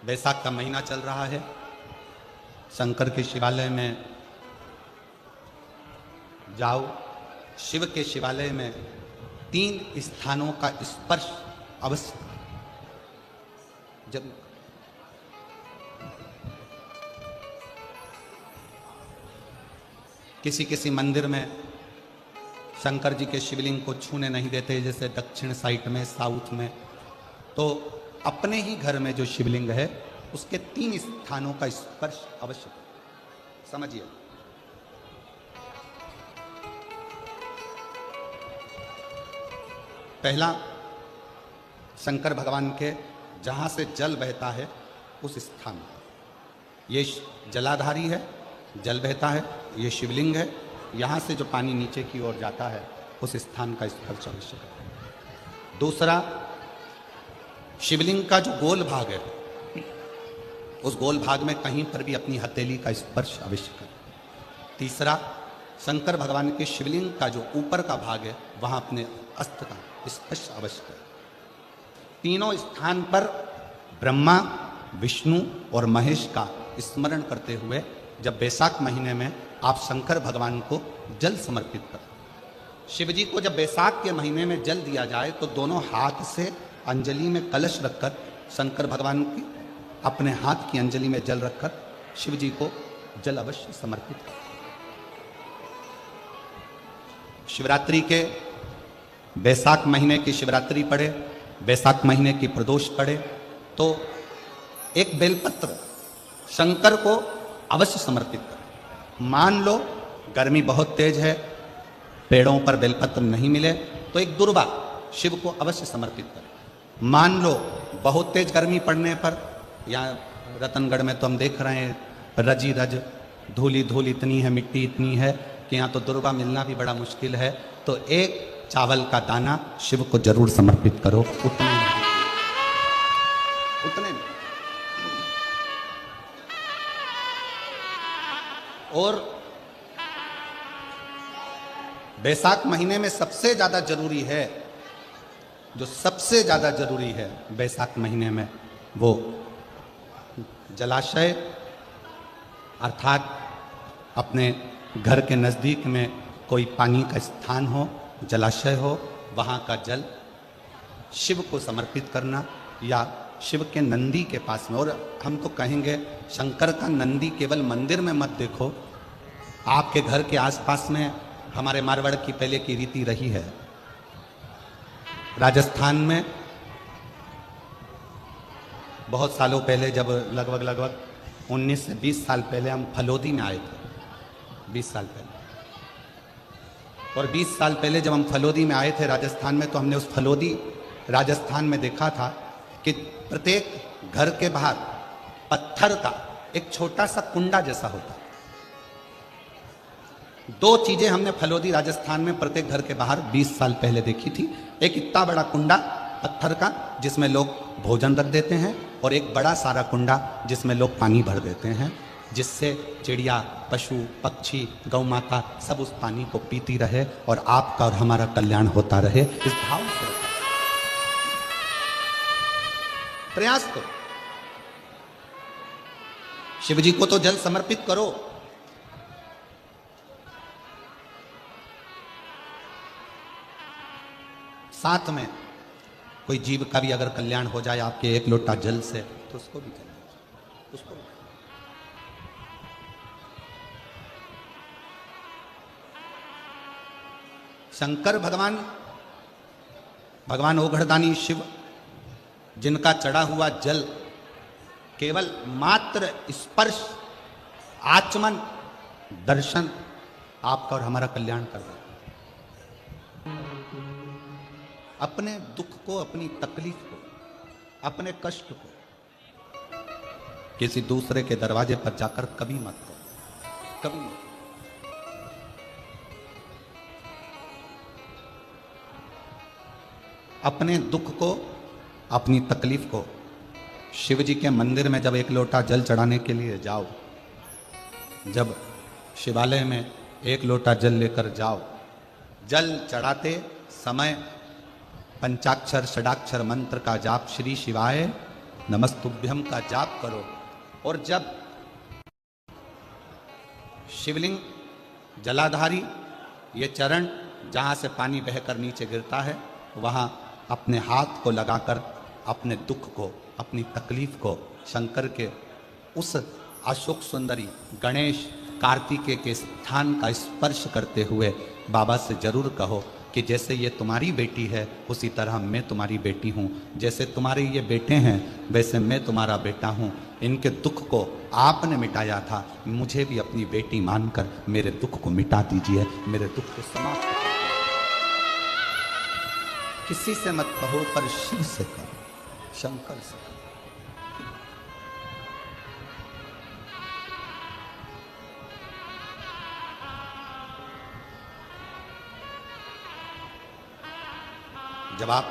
बैसाख का महीना चल रहा है। शंकर के शिवालय में जाओ, शिव के शिवालय में 3 स्थानों का स्पर्श अवश्य जब किसी किसी मंदिर में शंकर जी के शिवलिंग को छूने नहीं देते, जैसे दक्षिण साइड में, साउथ में, तो अपने ही घर में जो शिवलिंग है उसके 3 स्थानों का स्पर्श अवश्य समझिए। पहला, शंकर भगवान के जहां से जल बहता है उस स्थान, ये जलाधारी है, जल बहता है, ये शिवलिंग है, यहाँ से जो पानी नीचे की ओर जाता है उस स्थान का स्पर्श अवश्य करें। दूसरा, शिवलिंग का जो गोल भाग है उस गोल भाग में कहीं पर भी अपनी हथेली का स्पर्श अवश्य करें। तीसरा, शंकर भगवान के शिवलिंग का जो ऊपर का भाग है वहाँ अपने अस्त्र का स्पर्श अवश्य करें। तीनों स्थान पर ब्रह्मा, विष्णु और महेश का स्मरण करते हुए जब बैसाख महीने में आप शंकर भगवान को जल समर्पित करें। शिव जी को जब बैसाख के महीने में जल दिया जाए तो दोनों हाथ से अंजलि में कलश रखकर शंकर भगवान की अपने हाथ की अंजलि में जल रखकर शिव जी को जल अवश्य समर्पित करें। शिवरात्रि के बैसाख महीने की शिवरात्रि पड़े, बैसाख महीने की प्रदोष पड़े तो एक बेलपत्र शंकर को अवश्य समर्पित करें। मान लो गर्मी बहुत तेज है, पेड़ों पर बेलपत्र नहीं मिले तो एक दुर्वा शिव को अवश्य समर्पित करें। मान लो बहुत तेज गर्मी पड़ने पर, यहाँ रतनगढ़ में तो हम देख रहे हैं रजी रज धूली धूल इतनी है, मिट्टी इतनी है कि यहाँ तो दुर्वा मिलना भी बड़ा मुश्किल है, तो एक चावल का दाना शिव को जरूर समर्पित करो, उतने में। और बैसाख महीने में सबसे ज्यादा जरूरी है, जो सबसे ज्यादा जरूरी है बैसाख महीने में, वो जलाशय अर्थात अपने घर के नजदीक में कोई पानी का स्थान हो, जलाशय हो, वहाँ का जल शिव को समर्पित करना, या शिव के नंदी के पास में। और हम तो कहेंगे शंकर का नंदी केवल मंदिर में मत देखो, आपके घर के आसपास में हमारे मारवाड़ की पहले की रीति रही है। राजस्थान में बहुत सालों पहले, जब लगभग 19 से 20 साल पहले हम फलोदी में आए थे, 20 साल पहले, और 20 साल पहले जब हम फलोदी में आए थे राजस्थान में, तो हमने उस फलोदी राजस्थान में देखा था कि प्रत्येक घर के बाहर पत्थर का एक छोटा सा कुंडा जैसा होता। 2 चीजें हमने फलोदी राजस्थान में प्रत्येक घर के बाहर 20 साल पहले देखी थी। एक इतना बड़ा कुंडा पत्थर का जिसमें लोग भोजन रख देते हैं, और एक बड़ा सारा कुंडा जिसमें लोग पानी भर देते हैं, जिससे चिड़िया, पशु, पक्षी, गौ माता सब उस पानी को पीती रहे और आपका और हमारा कल्याण होता रहे। इस भाव से प्रयास करो, शिव जी को तो जल समर्पित करो। साथ में कोई जीव का भी अगर कल्याण हो जाए आपके एक लोटा जल से, तो उसको भी करें, उसको भी। शंकर भगवान ओघड़दानी शिव, जिनका चढ़ा हुआ जल केवल मात्र स्पर्श, आचमन, दर्शन आपका और हमारा कल्याण कर रहा है। अपने दुख को, अपनी तकलीफ को, अपने कष्ट को किसी दूसरे के दरवाजे पर जाकर कभी मत करो, कभी मत। अपने दुख को, अपनी तकलीफ को शिव जी के मंदिर में जब एक लोटा जल चढ़ाने के लिए जाओ, जब शिवालय में एक लोटा जल लेकर जाओ, जल चढ़ाते समय पंचाक्षर षडाक्षर मंत्र का जाप श्री शिवाय नमस्तुभ्यम का जाप करो। और जब शिवलिंग जलाधारी ये चरण जहाँ से पानी बहकर नीचे गिरता है, वहाँ अपने हाथ को लगाकर अपने दुख को, अपनी तकलीफ को शंकर के उस अशोक सुंदरी गणेश कार्तिकेय के स्थान का स्पर्श करते हुए बाबा से जरूर कहो कि जैसे ये तुम्हारी बेटी है उसी तरह मैं तुम्हारी बेटी हूँ, जैसे तुम्हारे ये बेटे हैं वैसे मैं तुम्हारा बेटा हूँ। इनके दुख को आपने मिटाया था, मुझे भी अपनी बेटी मानकर मेरे दुख को मिटा दीजिए, मेरे दुख को समाप्त कर। किसी से मत कहो पर शिव से कहो, शंकर से। जब आप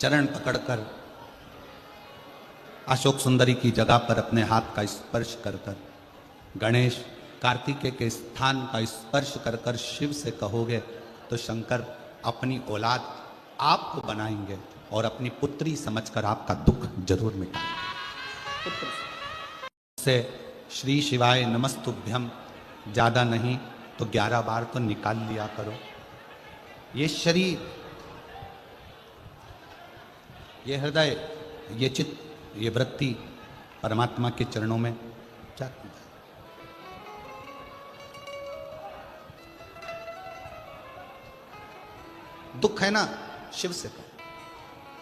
चरण पकड़कर अशोक सुंदरी की जगह पर अपने हाथ का स्पर्श कर कर गणेश कार्तिकेय के स्थान का स्पर्श कर कर शिव से कहोगे तो शंकर अपनी औलाद आपको बनाएंगे और अपनी पुत्री समझकर आपका दुख जरूर मिटाएंगे। से श्री शिवाय नमस्तुभ्यम ज्यादा नहीं तो 11 बार तो निकाल लिया करो। ये शरीर, ये हृदय, ये चित्त, ये वृत्ति परमात्मा के चरणों में जाती है। दुख है ना, शिव से कहो।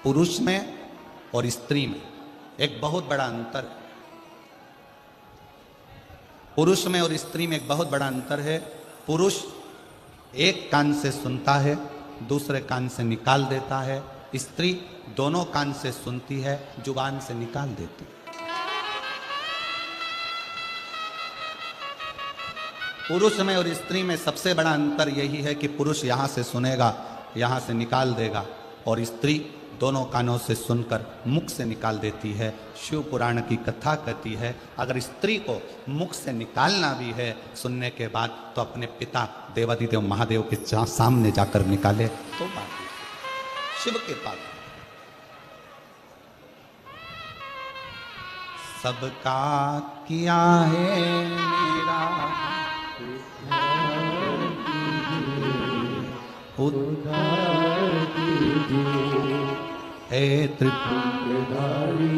पुरुष में और स्त्री में एक बहुत बड़ा अंतर है। पुरुष में और स्त्री में एक बहुत बड़ा अंतर है। पुरुष एक कान से सुनता है, दूसरे कान से निकाल देता है। स्त्री दोनों कान से सुनती है, जुबान से निकाल देती है। पुरुष में और स्त्री में सबसे बड़ा अंतर यही है कि पुरुष यहां से सुनेगा, यहां से निकाल देगा, और स्त्री दोनों कानों से सुनकर मुख से निकाल देती है। शिव पुराण की कथा कहती है अगर स्त्री को मुख से निकालना भी है सुनने के बाद तो अपने पिता देवादिदेव महादेव के सामने जाकर निकाले तो बात शिव के पास। सबका किया है मेरा उद्धार कीजिए, हे त्रिपुरधारी,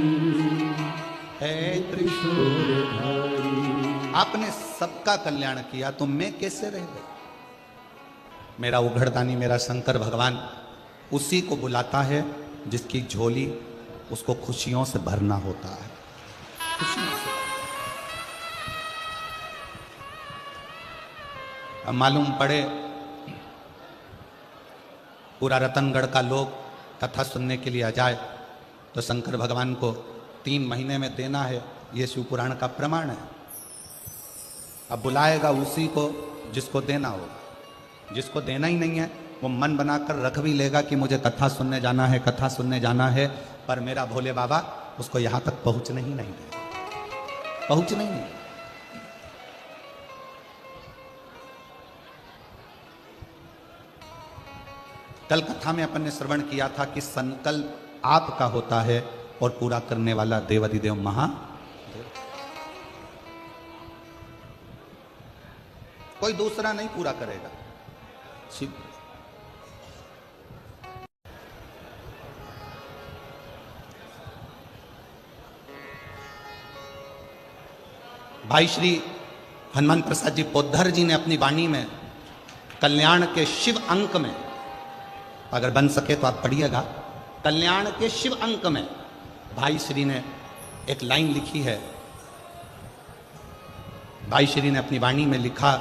हे त्रिशूलधारी। आपने सबका कल्याण किया तो मैं कैसे रह गई? मेरा उघड़दानी, मेरा शंकर भगवान उसी को बुलाता है जिसकी झोली उसको खुशियों से भरना होता है। खुशियों से। अब मालूम पड़े पूरा रतनगढ़ का लोग कथा सुनने के लिए आ जाए तो शंकर भगवान को 3 महीने में देना है, ये शिव पुराण का प्रमाण है। अब बुलाएगा उसी को जिसको देना होगा। जिसको देना ही नहीं है वो मन बनाकर रख भी लेगा कि मुझे कथा सुनने जाना है, कथा सुनने जाना है, पर मेरा भोले बाबा उसको यहां तक पहुंचने ही नहीं देगा, पहुंचने ही नहीं। कल कथा में अपन ने श्रवण किया था कि संकल्प आपका होता है और पूरा करने वाला देवादिदेव महादेव। कोई दूसरा नहीं पूरा करेगा, शिव। भाई श्री हनुमान प्रसाद जी पोद्धर जी ने अपनी वाणी में कल्याण के शिव अंक में, अगर बन सके तो आप पढ़िएगा, कल्याण के शिव अंक में भाई श्री ने एक लाइन लिखी है। भाई श्री ने अपनी वाणी में लिखा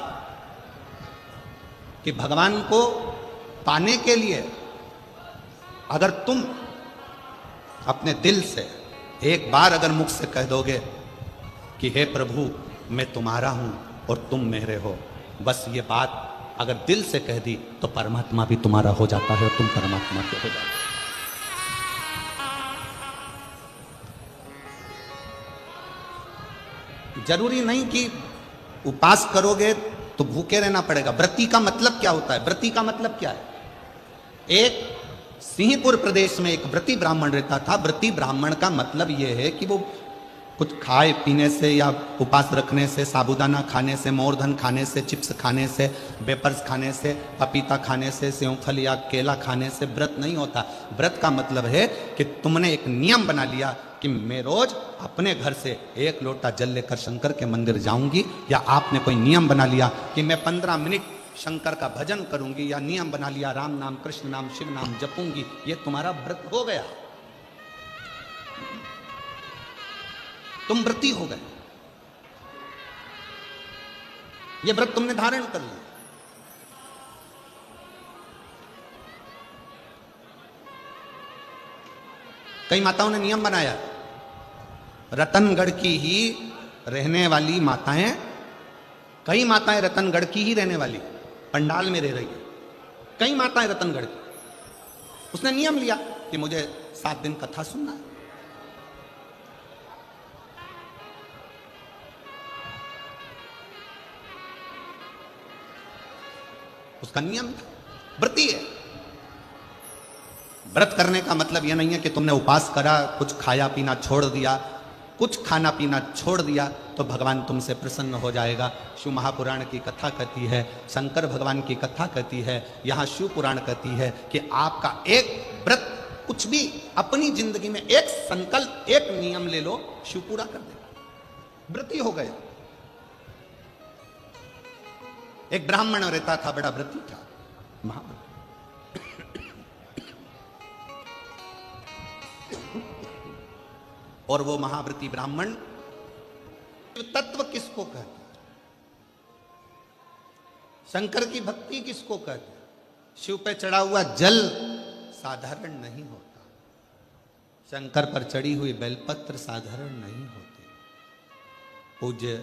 कि भगवान को पाने के लिए अगर तुम अपने दिल से एक बार अगर मुख से कह दोगे कि हे प्रभु मैं तुम्हारा हूं और तुम मेरे हो, बस ये बात अगर दिल से कह दी तो परमात्मा भी तुम्हारा हो जाता है और तुम परमात्मा के हो जाते हो। जरूरी नहीं कि उपास करोगे तो भूखे रहना पड़ेगा। व्रती का मतलब क्या होता है? व्रती का मतलब क्या है? एक सिंहपुर प्रदेश में एक व्रती ब्राह्मण रहता था। व्रती ब्राह्मण का मतलब यह है कि वो कुछ खाए पीने से या उपास रखने से, साबूदाना खाने से, मोरधन खाने से, चिप्स खाने से, वेपर्स खाने से, पपीता खाने से, सेवफल या केला खाने से व्रत नहीं होता। व्रत का मतलब है कि तुमने एक नियम बना लिया कि मैं रोज अपने घर से 1 लोटा जल लेकर शंकर के मंदिर जाऊंगी, या आपने कोई नियम बना लिया कि मैं 15 मिनट शंकर का भजन करूंगी, या नियम बना लिया राम नाम, कृष्ण नाम, शिव नाम जपूंगी, ये तुम्हारा व्रत हो गया, तुम व्रती हो गए, ये व्रत तुमने धारण कर लिया। कई माताओं ने नियम बनाया, रतनगढ़ की ही रहने वाली माताएं, कई माताएं रतनगढ़ की ही रहने वाली पंडाल में रह रही है, कई माताएं रतनगढ़ की। उसने नियम लिया कि मुझे 7 दिन कथा सुनना है। उसका नियम था, व्रती है। व्रत करने का मतलब यह नहीं है कि तुमने उपास करा, कुछ खाया पीना छोड़ दिया, कुछ खाना पीना छोड़ दिया तो भगवान तुमसे प्रसन्न हो जाएगा। शिव महापुराण की कथा कहती है, शंकर भगवान की कथा कहती है, यहाँ शिव पुराण कहती है कि आपका एक व्रत, कुछ भी अपनी जिंदगी में एक संकल्प, एक नियम ले लो, शिव पूरा कर देगा, व्रती हो गया। एक ब्राह्मण रहता था, बड़ा व्रती था, महाव्रती। और वो महाव्रती ब्राह्मण तत्व किसको कहते हैं, शंकर की भक्ति किसको कहते हैं? शिव पे चढ़ा हुआ जल साधारण नहीं होता, शंकर पर चढ़ी हुई बेलपत्र साधारण नहीं होती। पूज्य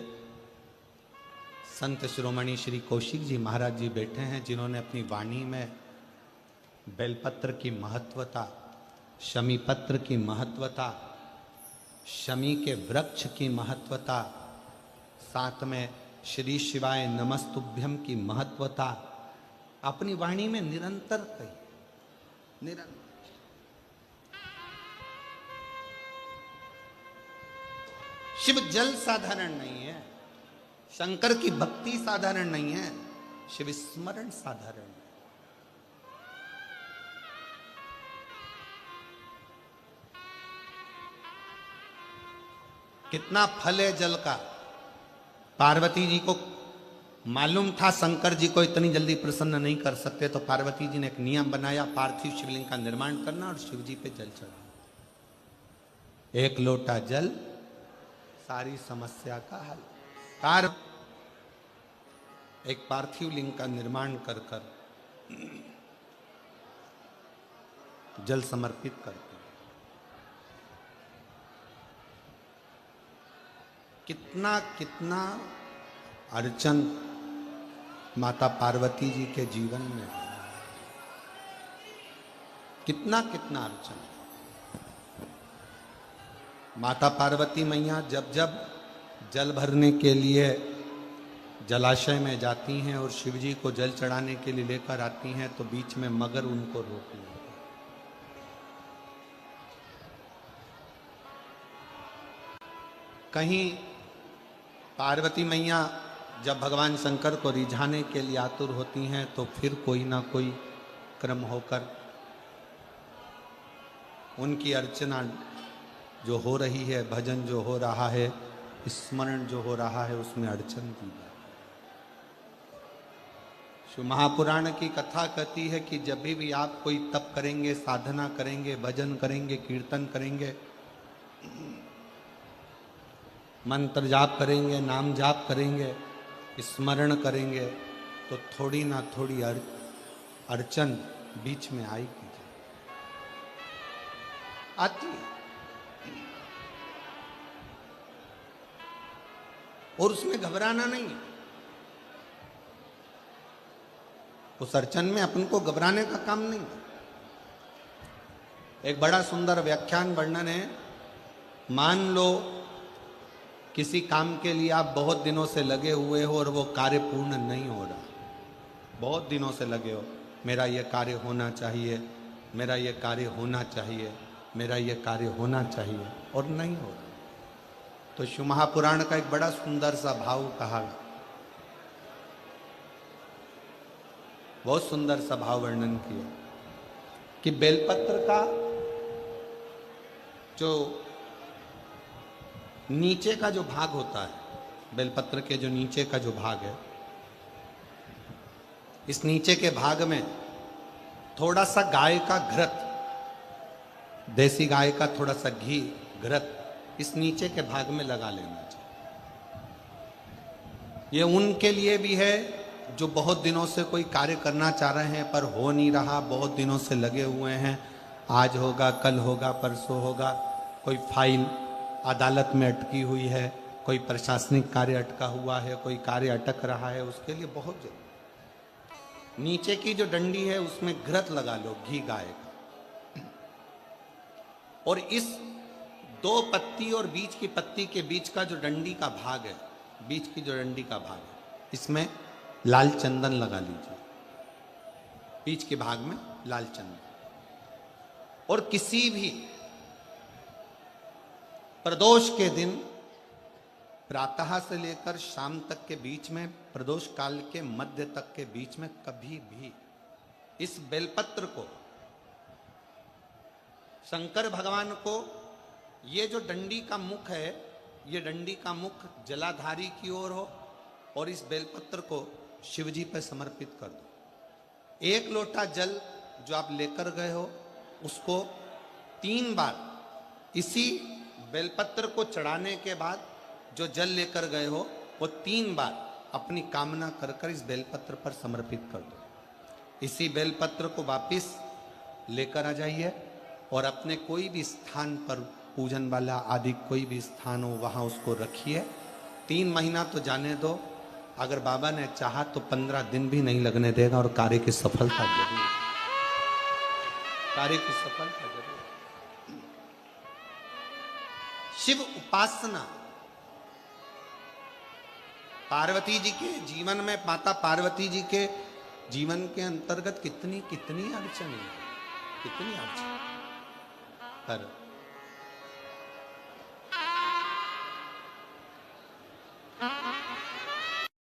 संत शिरोमणि श्री कौशिक जी महाराज जी बैठे हैं, जिन्होंने अपनी वाणी में बेलपत्र की महत्वता, शमी पत्र की महत्वता, शमी के वृक्ष की महत्वता, साथ में श्री शिवाय नमस्तुभ्यम की महत्वता अपनी वाणी में निरंतर कही, निरंतर। शिव जल साधारण नहीं है, शंकर की भक्ति साधारण नहीं है, शिव स्मरण साधारण है। कितना फल है जल का। पार्वती जी को मालूम था शंकर जी को इतनी जल्दी प्रसन्न नहीं कर सकते, तो पार्वती जी ने एक नियम बनाया, पार्थिव शिवलिंग का निर्माण करना और शिव जी पे जल चढ़ाना। 1 लोटा जल सारी समस्या का हल। एक पार्थिव लिंग का निर्माण कर जल समर्पित करते। कितना कितना अड़चन माता पार्वती जी के जीवन में, कितना कितना अड़चन। माता पार्वती मैया जब जब जल भरने के लिए जलाशय में जाती हैं और शिव जी को जल चढ़ाने के लिए लेकर आती हैं, तो बीच में मगर उनको रोक लेते। कहीं पार्वती मैया जब भगवान शंकर को रिझाने के लिए आतुर होती हैं, तो फिर कोई ना कोई क्रम होकर उनकी अर्चना जो हो रही है, भजन जो हो रहा है, स्मरण जो हो रहा है, उसमें अड़चन की जाए। शिव महापुराण की कथा कहती है कि जब भी आप कोई तप करेंगे, साधना करेंगे, भजन करेंगे, कीर्तन करेंगे, मंत्र जाप करेंगे, नाम जाप करेंगे, स्मरण करेंगे, तो थोड़ी ना थोड़ी अड़चन बीच में आएगी, आती है। और उसमें घबराना नहीं है। उस अड़चन में अपन को घबराने का काम नहीं है। एक बड़ा सुंदर व्याख्यान वर्णन है। मान लो किसी काम के लिए आप बहुत दिनों से लगे हुए हो और वो कार्य पूर्ण नहीं हो रहा, बहुत दिनों से लगे हो, मेरा ये कार्य होना चाहिए, मेरा ये कार्य होना चाहिए, मेरा ये कार्य होना चाहिए, और नहीं हो रहा। तो शिव महापुराण का एक बड़ा सुंदर सा भाव कहा, बहुत सुंदर सा भाव वर्णन किया कि बेलपत्र का जो नीचे का जो भाग होता है, बेलपत्र के जो नीचे का जो भाग है, इस नीचे के भाग में थोड़ा सा गाय का घृत, देसी गाय का थोड़ा सा घी घृत इस नीचे के भाग में लगा लेना चाहिए। ये उनके लिए भी है जो बहुत दिनों से कोई कार्य करना चाह रहे हैं पर हो नहीं रहा, बहुत दिनों से लगे हुए हैं, आज होगा, कल होगा, परसों होगा, कोई फाइल अदालत में अटकी हुई है, कोई प्रशासनिक कार्य अटका हुआ है, कोई कार्य अटक रहा है, उसके लिए बहुत जरूरी। नीचे की जो डंडी है उसमें घृत लगा लो, घी गाय का, और इस 2 पत्ती और बीच की पत्ती के बीच का जो डंडी का भाग है, बीच की जो डंडी का भाग है, इसमें लाल चंदन लगा लीजिए, बीच के भाग में लाल चंदन। और किसी भी प्रदोष के दिन प्रातः से लेकर शाम तक के बीच में, प्रदोष काल के मध्य तक के बीच में कभी भी इस बेलपत्र को शंकर भगवान को, ये जो डंडी का मुख है, ये डंडी का मुख जलाधारी की ओर हो और इस बेलपत्र को शिव जी पर समर्पित कर दो। 1 लोटा जल जो आप लेकर गए हो उसको 3 बार इसी बेलपत्र को चढ़ाने के बाद जो जल लेकर गए हो वो 3 बार अपनी कामना कर कर इस बेलपत्र पर समर्पित कर दो। इसी बेलपत्र को वापिस लेकर आ जाइए और अपने कोई भी स्थान पर, पूजन वाला आदि कोई भी स्थान हो वहां उसको रखिए। 3 महीना तो जाने दो, अगर बाबा ने चाहा तो 15 दिन भी नहीं लगने देगा और कार्य की सफलता जरूर, कार्य की सफलता जरूर। शिव उपासना पार्वती जी के जीवन में, माता पार्वती जी के जीवन के अंतर्गत कितनी कितनी अड़चन है, कितनी अड़चन, पर